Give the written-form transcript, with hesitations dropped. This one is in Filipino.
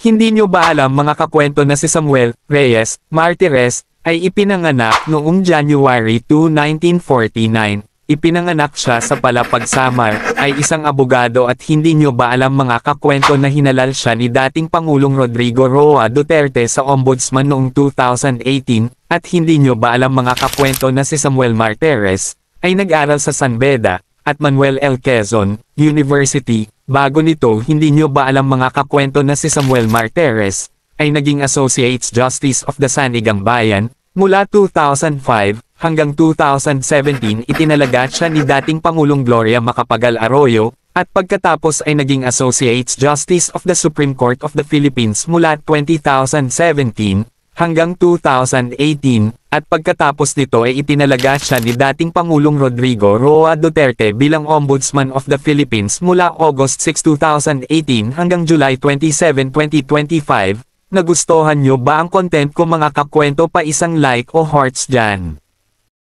Hindi nyo ba alam mga kakwento na si Samuel Reyes Martires ay ipinanganak noong January 2, 1949. Ipinanganak siya sa Palapag, Samar, ay isang abogado at hindi nyo ba alam mga kakwento na hinalal siya ni dating Pangulong Rodrigo Roa Duterte sa Ombudsman noong 2018, at hindi nyo ba alam mga kakwento na si Samuel Martires ay nag-aral sa San Beda at Manuel L. Quezon University. Bago nito, hindi nyo ba alam mga kakwento na si Samuel Martires ay naging Associate Justice of the Sanigang Bayan mula 2005 hanggang 2017. Itinalaga siya ni dating Pangulong Gloria Macapagal Arroyo, at pagkatapos ay naging Associate Justice of the Supreme Court of the Philippines mula 2017 hanggang 2018, at pagkatapos nito ay itinalaga siya ni dating Pangulong Rodrigo Roa Duterte bilang Ombudsman of the Philippines mula August 6, 2018 hanggang July 27, 2025. Nagustuhan nyo ba ang content ko mga kakwento? Pa isang like o hearts dyan.